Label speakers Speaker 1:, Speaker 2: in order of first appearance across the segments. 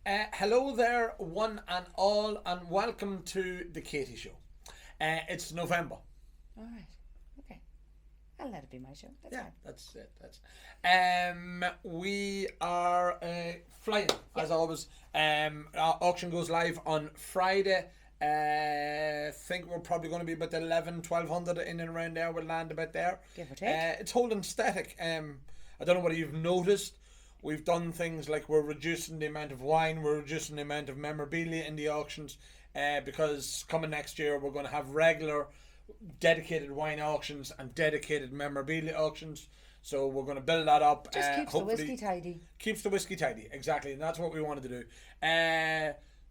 Speaker 1: Hello there, one and all, and welcome to the Katie Show. It's November.
Speaker 2: All right. Okay. I'll let it be my show. That's fine.
Speaker 1: That's it. We are flying as always. Our auction goes live on Friday. Think we're probably going to be about 1,100-1,200 in and around there. We'll land about there.
Speaker 2: Give or take.
Speaker 1: It's holding static. I don't know whether you've noticed. We've done things like we're reducing the amount of wine, we're reducing the amount of memorabilia in the auctions, because coming next year we're going to have regular dedicated wine auctions and dedicated memorabilia auctions. So we're going to build that up.
Speaker 2: Just keeps the whiskey tidy.
Speaker 1: Keeps the whiskey tidy, exactly, and that's what we wanted to do.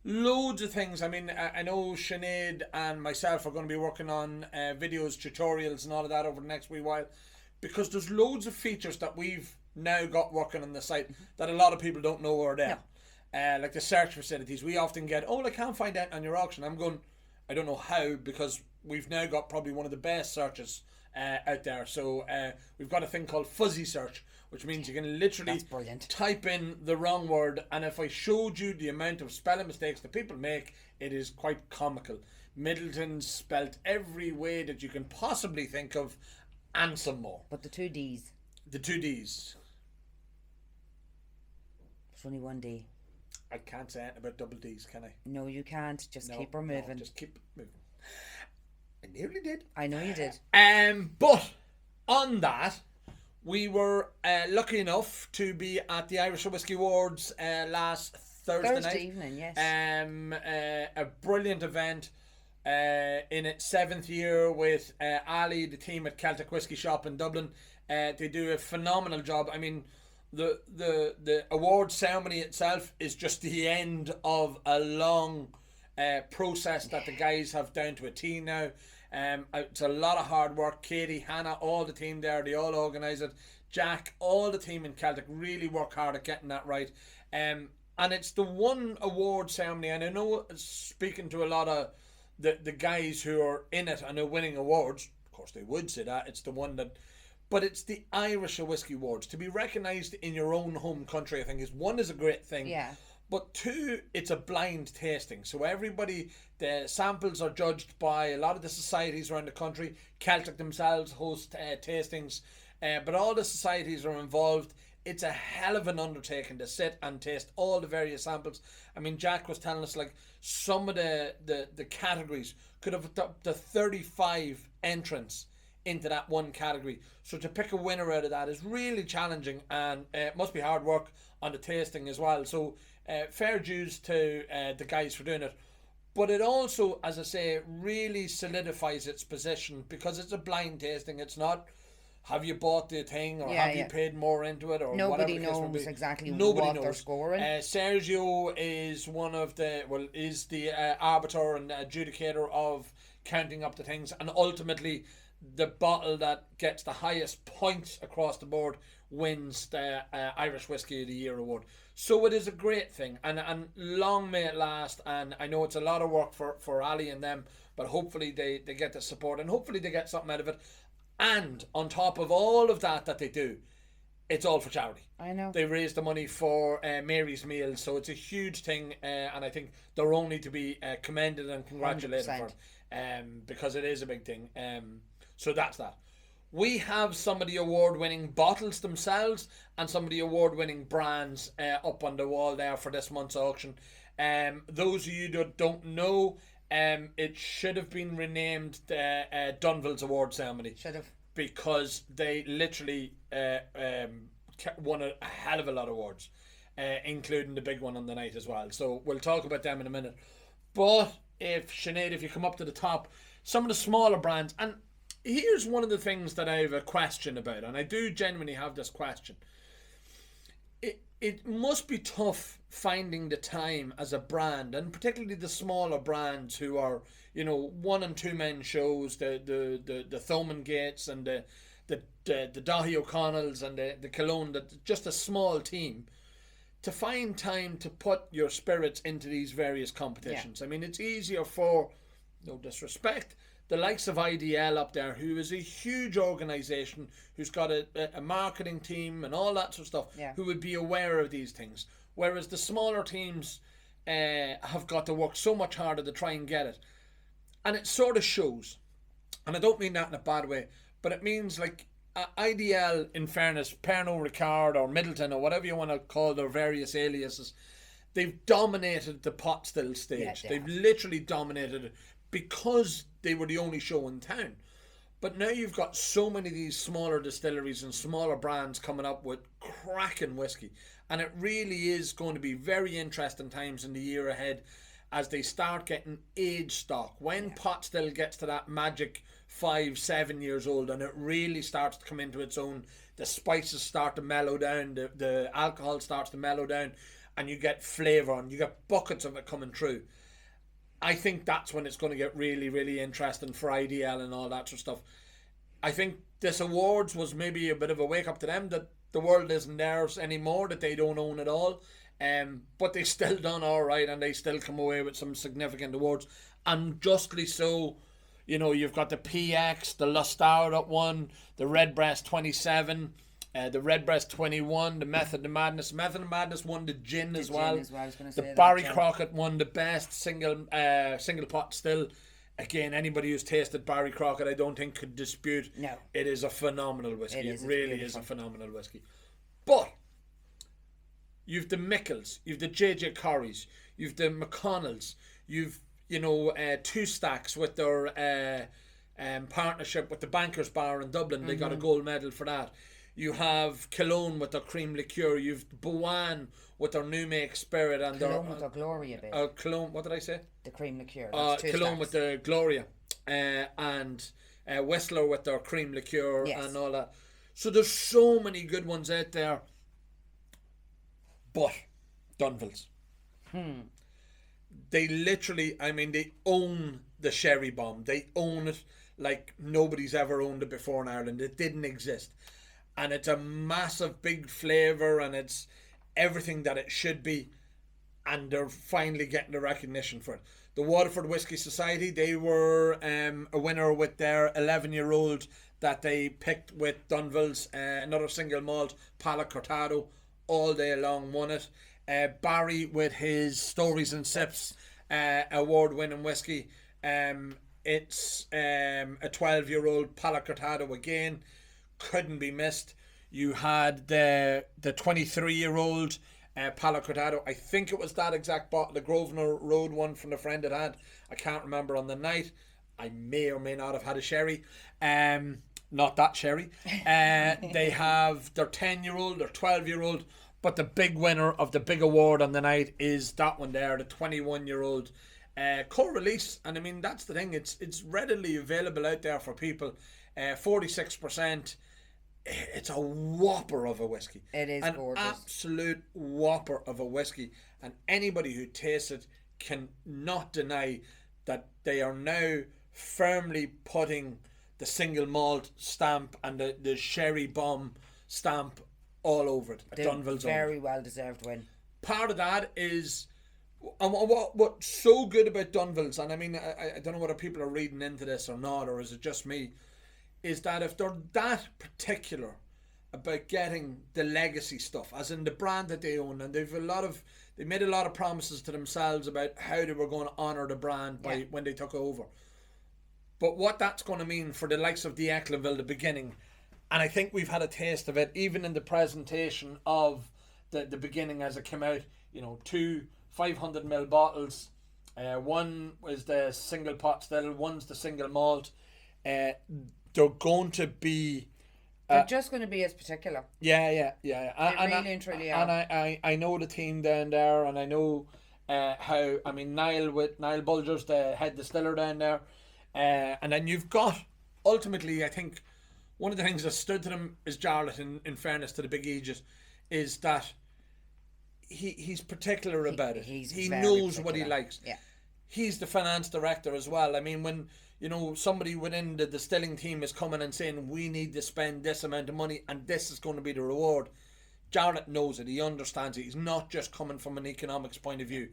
Speaker 1: Loads of things. I mean, I know Sinead and myself are going to be working on videos, tutorials and all of that over the next wee while, because there's loads of features that we've now got working on the site that a lot of people don't know are there. No. Like the search facilities. We often get, I can't find that on your auction. I'm going, I don't know how, because we've now got probably one of the best searches out there. So we've got a thing called fuzzy search, which means you can literally type in the wrong word, and if I showed you the amount of spelling mistakes that people make, it is quite comical. Middleton's spelt every way that you can possibly think of, and some more.
Speaker 2: But the two D's.
Speaker 1: The two D's.
Speaker 2: There's only one D.
Speaker 1: I can't say anything about double D's, can I?
Speaker 2: No, you can't. Just keep her moving.
Speaker 1: No, just keep moving. I nearly did.
Speaker 2: I know you did.
Speaker 1: But on that, we were lucky enough to be at the Irish Whiskey Awards last Thursday night.
Speaker 2: Evening, yes.
Speaker 1: A brilliant event. In its 7th year with Ali, the team at Celtic Whisky Shop in Dublin. They do a phenomenal job. I mean, the award ceremony itself is just the end of a long process that the guys have down to a T now. It's a lot of hard work. Katie, Hannah, all the team there, they all organise it. Jack, all the team in Celtic really work hard at getting that right. And it's the one award ceremony, and I know, speaking to a lot of the guys who are in it and are winning awards, of course they would say that, it's the one that, but it's the Irish Whiskey Awards. To be recognised in your own home country, I think, is a great thing.
Speaker 2: Yeah.
Speaker 1: But two, it's a blind tasting. So everybody, the samples are judged by a lot of the societies around the country. Celtic themselves host tastings, but all the societies are involved. It's a hell of an undertaking to sit and taste all the various samples. I mean, Jack was telling us, like, some of the categories could have up to 35 entrants into that one category. So to pick a winner out of that is really challenging, and it must be hard work on the tasting as well. So fair dues to the guys for doing it. But it also, as I say, really solidifies its position because it's a blind tasting. It's not, have you bought the thing, or have you paid more into it, or
Speaker 2: nobody
Speaker 1: whatever
Speaker 2: knows exactly what they're scoring.
Speaker 1: Sergio is is the arbiter and adjudicator of counting up the things, and ultimately the bottle that gets the highest points across the board wins the Irish Whiskey of the Year award. So it is a great thing, and long may it last. And I know it's a lot of work for Ali and them, but hopefully they get the support, and hopefully they get something out of it. And on top of all of that they do, it's all for charity.
Speaker 2: I know.
Speaker 1: They raise the money for Mary's Meals, so it's a huge thing, and I think they're only to be commended and congratulated 100%. For it, because it is a big thing. So that's that. We have some of the award-winning bottles themselves and some of the award-winning brands up on the wall there for this month's auction. Those of you that don't know, it should have been renamed the Dunville's Award Ceremony.
Speaker 2: Should have.
Speaker 1: Because they literally won a hell of a lot of awards, including the big one on the night as well. So we'll talk about them in a minute. But if you come up to the top, some of the smaller brands, and here's one of the things that I have a question about, and I do genuinely have this question. It must be tough finding the time as a brand, and particularly the smaller brands who are, 1 and 2 man shows, the Thomond Gates and the Dahi O'Connells and the Cologne, that just a small team, to find time to put your spirits into these various competitions. Yeah. I mean, it's easier for, no disrespect, the likes of IDL up there, who is a huge organisation, who's got a marketing team and all that sort of stuff, who would be aware of these things. whereas the smaller teams have got to work so much harder to try and get it. And it sort of shows. And I don't mean that in a bad way, but it means like IDL, in fairness, Pernod Ricard or Middleton or whatever you want to call their various aliases, they've dominated the pot still stage.
Speaker 2: Yeah,
Speaker 1: they've literally dominated it because they were the only show in town. But now you've got so many of these smaller distilleries and smaller brands coming up with cracking whiskey. And it really is going to be very interesting times in the year ahead as they start getting age stock. When pot still gets to that magic 5-7 years old and it really starts to come into its own, the spices start to mellow down, the alcohol starts to mellow down, and you get flavour and you get buckets of it coming through. I think that's when it's going to get really, really interesting for IDL and all that sort of stuff. I think this awards was maybe a bit of a wake up to them that the world isn't theirs anymore, that they don't own it all. But they still done all right, and they still come away with some significant awards, and justly so. You know, you've got the PX, the Lustar that won, the Redbreast 27, the Redbreast 21, the Method of Madness. Method of Madness won the gin as well. The Barry Crockett won the best single pot still. Again, anybody who's tasted Barry Crockett, I don't think could dispute.
Speaker 2: No,
Speaker 1: it is a phenomenal whiskey. It really is a phenomenal whiskey. But you've the Mickles, you've the JJ Corries, you've the McConnells, you've Two Stacks with their partnership with the Bankers Bar in Dublin. They got a gold medal for that. You have Cologne with their cream liqueur. You've Boan with their new make spirit and
Speaker 2: Cologne with their Gloria bit.
Speaker 1: Cologne, what did I say?
Speaker 2: The cream liqueur.
Speaker 1: Cologne with the Gloria, and Whistler with their cream liqueur and all that. So there's so many good ones out there. But Dunvilles. They literally, they own the sherry bomb. They own it like nobody's ever owned it before in Ireland. It didn't exist. And it's a massive, big flavour, and it's everything that it should be. And they're finally getting the recognition for it. The Waterford Whisky Society, they were a winner with their 11-year-old that they picked with Dunvilles. Another single malt, Pala Cortado, all day long won it. Barry with his Stories and Sips award-winning whiskey. It's a 12-year-old Pala Cortado again. Couldn't be missed. You had the 23-year-old Pala Cortado. I think it was that exact bottle, the Grosvenor Road one from the friend it had. I can't remember on the night. I may or may not have had a sherry. Not that sherry. They have their 10-year-old, their 12-year-old. But the big winner of the big award on the night is that one there, the 21-year-old co-release. And that's the thing. It's readily available out there for people. 46%. It's a whopper of a whiskey.
Speaker 2: It is gorgeous.
Speaker 1: An absolute whopper of a whiskey. And anybody who tastes it can not deny that they are now firmly putting the single malt stamp and the sherry bomb stamp all over it. Dunvilles
Speaker 2: very well deserved win.
Speaker 1: Part of that is, and what's so good about Dunvilles, and I don't know whether people are reading into this or not, or is it just me, is that if they're that particular about getting the legacy stuff, as in the brand that they own, and they made a lot of promises to themselves about how they were going to honour the brand by when they took over. But what that's going to mean for the likes of the Ecklenville, the beginning. And I think we've had a taste of it, even in the presentation of the beginning as it came out. 2 500ml bottles. One is the single pot still, one's the single malt. They're going to be...
Speaker 2: they're just going to be as particular.
Speaker 1: Yeah.
Speaker 2: They really and truly are.
Speaker 1: And I know the team down there, and I know how... Niall Bulger's the head distiller down there. And then you've got, ultimately, I think... one of the things that stood to them is Jarlath, in fairness to the big Aegis, is that he's particular about it. He knows what he likes.
Speaker 2: Yeah.
Speaker 1: He's the finance director as well. When somebody within the distilling team is coming and saying we need to spend this amount of money and this is going to be the reward, Jarlath knows it. He understands it. He's not just coming from an economics point of view.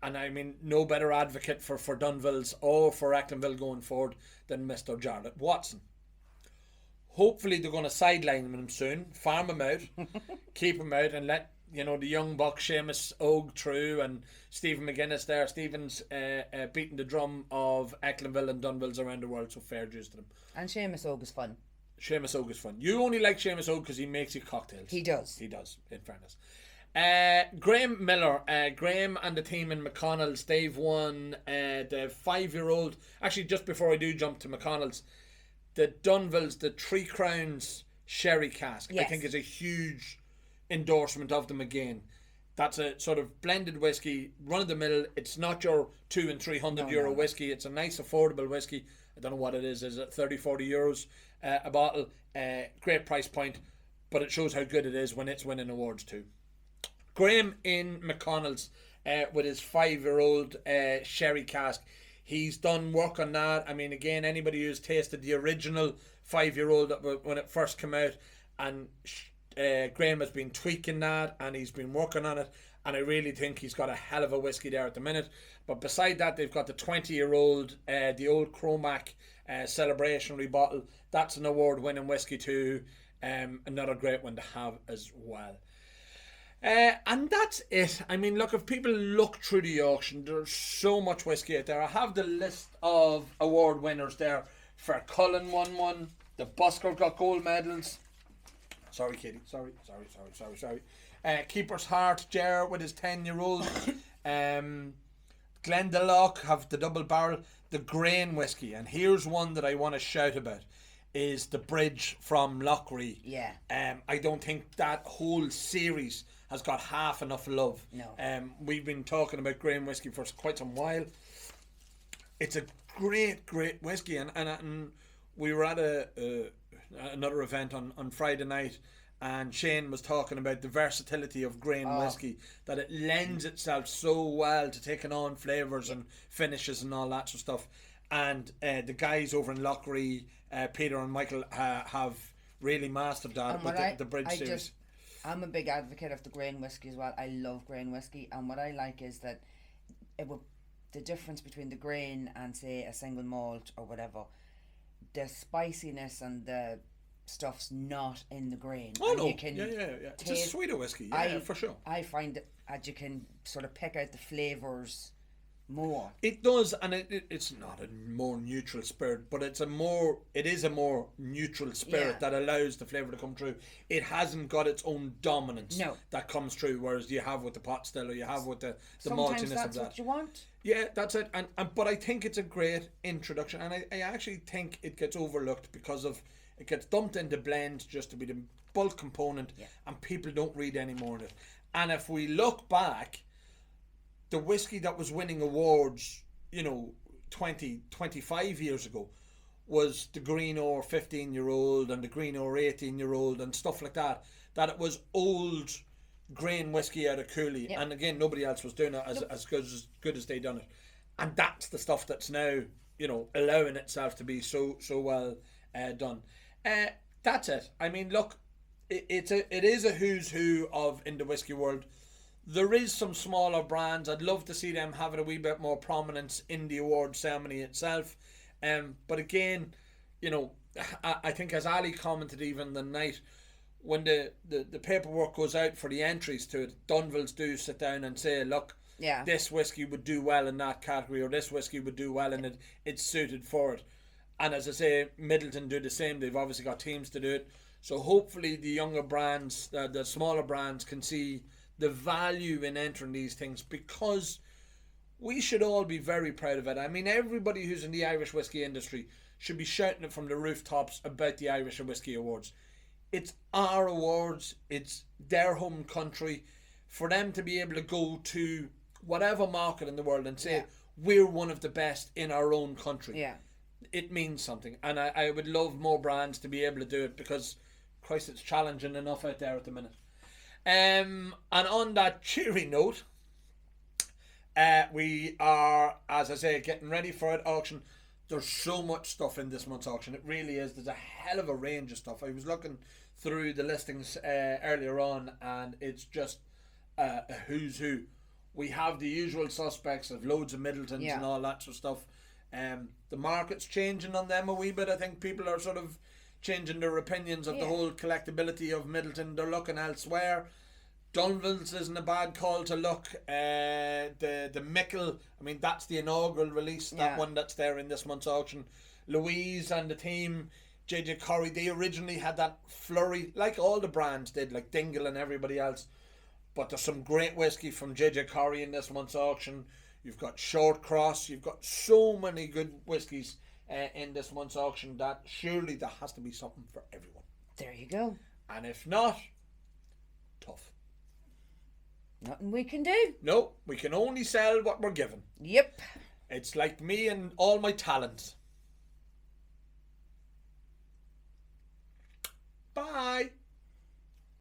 Speaker 1: And no better advocate for Dunvilles or for Ecklenville going forward than Mr. Jarlath Watson. Hopefully they're going to sideline him soon, farm him out, keep him out, and let the young buck Seamus Og through and Stephen McGuinness there. Stephen's beating the drum of Ecklenville and Dunvilles around the world, so fair dues to them.
Speaker 2: And Seamus Og is fun.
Speaker 1: Seamus Og is fun. You only like Seamus Og because he makes you cocktails.
Speaker 2: He does.
Speaker 1: He does, in fairness. Graham Miller, Graham and the team in McConnell's, they've won the 5-year-old. Actually, just before I do jump to McConnell's, the Dunvilles, the Three Crowns Sherry Cask,
Speaker 2: Yes.
Speaker 1: I think is a huge endorsement of them again. That's a sort of blended whiskey, run of the mill. It's not your 200 and 300 euro whiskey. It's a nice affordable whiskey. I don't know what it is. Is it 30, 40 euros a bottle? Great price point, but it shows how good it is when it's winning awards too. Graham in McConnell's with his 5-year-old sherry cask. He's done work on that. I mean, again, anybody who's tasted the original 5-year-old when it first came out, and Graham has been tweaking that and he's been working on it, and I really think he's got a hell of a whiskey there at the minute. But beside that, they've got the 20-year-old, the old Cromac celebrationary bottle. That's an award-winning whiskey too. Another great one to have as well. And that's it. I mean, look, if people look through the auction, there's so much whiskey out there. I have the list of award winners there. For Cullen won one. The Busker got gold medals. Sorry, Katie. Sorry. Keeper's Heart, Ger with his 10-year-old. Glendalough have the double barrel. The grain whiskey. And here's one that I want to shout about. Is the Bridge from Loughrea.
Speaker 2: Yeah.
Speaker 1: I don't think that whole series has got half enough love.
Speaker 2: No.
Speaker 1: We've been talking about grain whiskey for quite some while. It's a great whiskey, and we were at another event on Friday night, and Shane was talking about the versatility of grain whiskey, that it lends itself so well to taking on flavours and finishes and all that sort of stuff. And the guys over in Loughrea, Peter and Michael, have really mastered that with the Bridge series.
Speaker 2: I'm a big advocate of the grain whiskey as well. I love grain whiskey, and what I like is that the difference between the grain and, say, a single malt or whatever, the spiciness and the stuff's not in the grain.
Speaker 1: Oh,
Speaker 2: and
Speaker 1: no.
Speaker 2: You can
Speaker 1: It's a sweeter whiskey, for sure.
Speaker 2: I find that you can sort of pick out the flavours more.
Speaker 1: It does, and it's not a more neutral spirit, but it is a more neutral spirit that allows the flavour to come through. It hasn't got its own dominance that comes through, whereas you have with the pot still, or you have with the maltiness of that.
Speaker 2: Sometimes that's what you want.
Speaker 1: Yeah, that's it. And but I think it's a great introduction, and I actually think it gets overlooked because of it gets dumped into blends just to be the bulk component, and people don't read any more of it. And if we look back, the whiskey that was winning awards, 20, 25 years ago, was the Green Ore 15-year-old and the Green Ore 18-year-old and stuff like that. That it was old grain whiskey out of Cooley, and again, nobody else was doing it as good as they done it. And that's the stuff that's now, allowing itself to be so well done. That's it. I mean, look, it is a who's who in the whiskey world. There is some smaller brands. I'd love to see them having a wee bit more prominence in the award ceremony itself. But again, I think as Ali commented even the night, when the paperwork goes out for the entries to it, Dunvilles do sit down and say, look, this whiskey would do well in that category, or this whiskey would do well in it. It's suited for it. And as I say, Middleton do the same. They've obviously got teams to do it. So hopefully the younger brands, the smaller brands, can see the value in entering these things, because we should all be very proud of it. I mean, everybody who's in the Irish whiskey industry should be shouting it from the rooftops about the Irish Whiskey Awards. It's our awards. It's their home country. For them to be able to go to whatever market in the world and say, we're one of the best in our own country. It means something. And I would love more brands to be able to do it, because, Christ, it's challenging enough out there at the minute. And on that cheery note, we are, as I say, getting ready for it auction. There's so much stuff in this month's auction. It really is. There's a hell of a range of stuff. I was looking through the listings earlier on, and it's just a who's who. We have the usual suspects of loads of Middletons and all that sort of stuff. The market's changing on them a wee bit. I think people are sort of changing their opinions of the whole collectability of Middleton. They're looking elsewhere. Dunville's isn't a bad call to look. The Mickle, I mean, that's the inaugural release, that one that's there in this month's auction. Louise and the team, JJ Corrie, they originally had that flurry, like all the brands did, like Dingle and everybody else. But there's some great whiskey from JJ Corrie in this month's auction. You've got Short Cross. You've got so many good whiskies in this month's auction that surely there has to be something for everyone.
Speaker 2: There you go.
Speaker 1: And if not, tough.
Speaker 2: Nothing we can do.
Speaker 1: No, we can only sell what we're given.
Speaker 2: Yep.
Speaker 1: It's like me and all my talents. Bye.